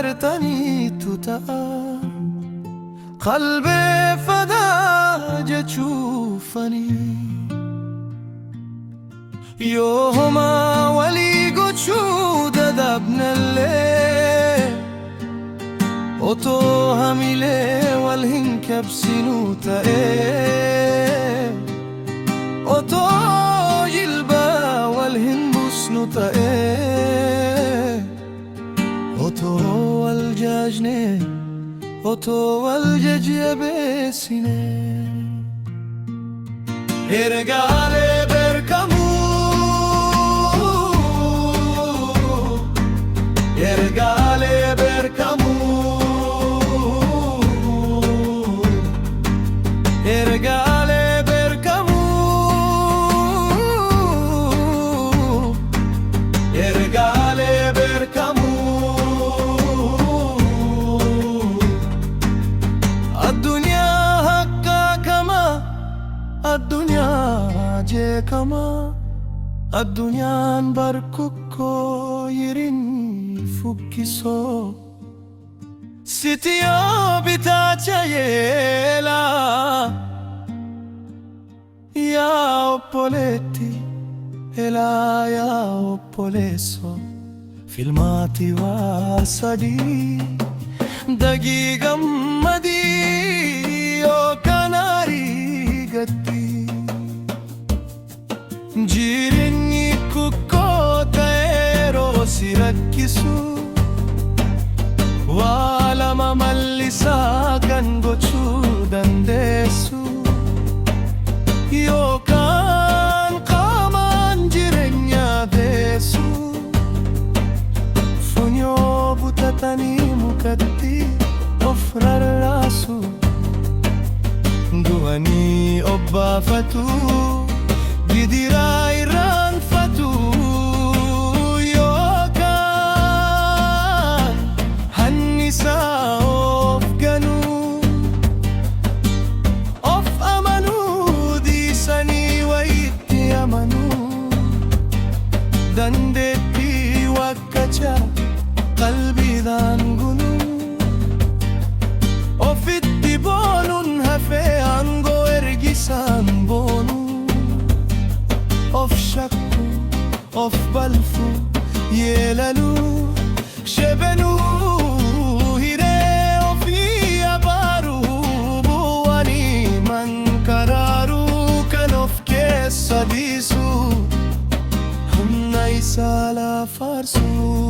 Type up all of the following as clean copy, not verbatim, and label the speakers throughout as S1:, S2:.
S1: agartaniitu ta'a qalbee fadaa jechuufanii yoo homaa walii gochuu dadhabnellee otoo hamilee wal hin kabsinuu ta'ee otoo jilbaa wal hin busnu ta'ee otoo wal jaajnee otoo wal jajjabeessinee ergaalee beekamuu ergaalee beekamuu ergaalee beekamuu ergaalee beekamuu addunyaa hakkaa kama addunyaa jeekama addunyaan barkukkoo yirin fukkisoo sitiyoo bitaacha yeelaa yaa obboleetti elaa yaa obboleessoo filmaati waa sadii dagii gammadii yookaan aarii gaddii jireenyi kukkoo ta'eeroo si rakkisu waa lama mallisaa kan gochuu dandeessu yookaan qaamaan jireenyaa deessu funyoo butatanii mukatti of rarraasu du'anii obbaafatu gidiraa irraanfatu yookaan hannisaa of ganuu of amanuu dhiisanii wayitti amanuu dandeettii wakkachaa qalbiidhaan gunuu ofitti boonuun hafee aangoo ergisaan boonuu of shakku of balfu yeelaluu shebenuu hiree ofii abaaruu bu'anii mankaraaruu kan of keessa dhiisuu humna isaa lafaarsuu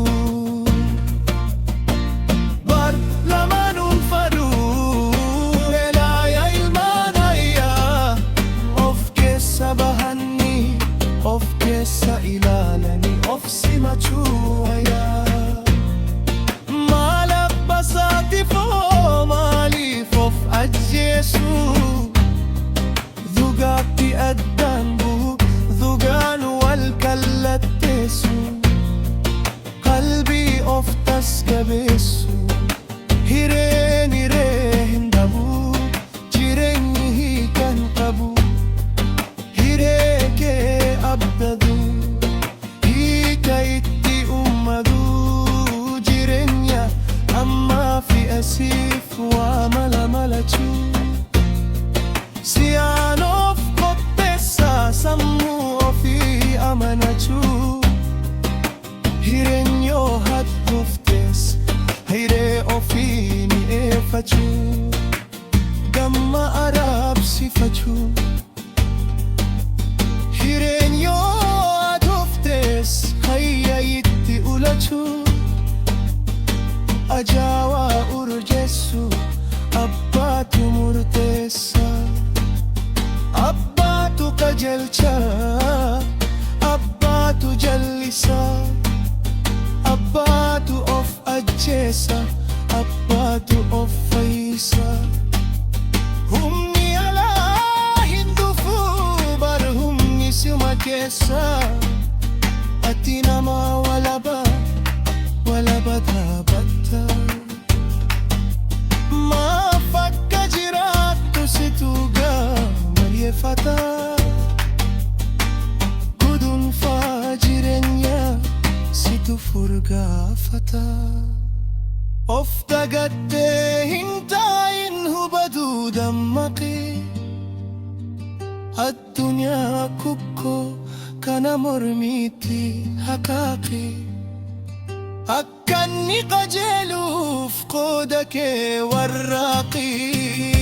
S1: bar lamaanuun faduu elaa yaa ilmaan hayyaa of keessa bahanii of keessa ilaalanii of simachuu hayyaa maal abbasaatiifoo maaliif of ajjeesuu dhugaatti addaan bu'u dhugaan wal kallatteessu qalbii of tasgabeessu hireen hiree hin dhabu jireenyi hiikan qabu hiree kee abdadu hiika itti ummadu jireenya ammaa fi asiif waa mala malachuu siyaan of qopheessaa sammuu ofii amanachuu hireenyoo hattuftees hiree ofii ni eeffachuu gamma araabsifachuu hireenyoo hattuftees hayya itti ulachuu ajaawaa urjeessu abbaatu murteessa abbaatu qajeelcha abbaatu jallisa abbaatu of ajjeesa abbaatu of fayyisa humni alaa hin dhufuu bar humni sima keessa ati nama walaba dhaabatta maaf akka jiraattu situ gamaryeeffata gudunfaa jireenya situ furgaafata of dagattee hin taa'in hubaduu dammaqee addunyaa kukkoo kana mormiitti hakaaqee akka inni qajeeluuf qooda kee warraaqii.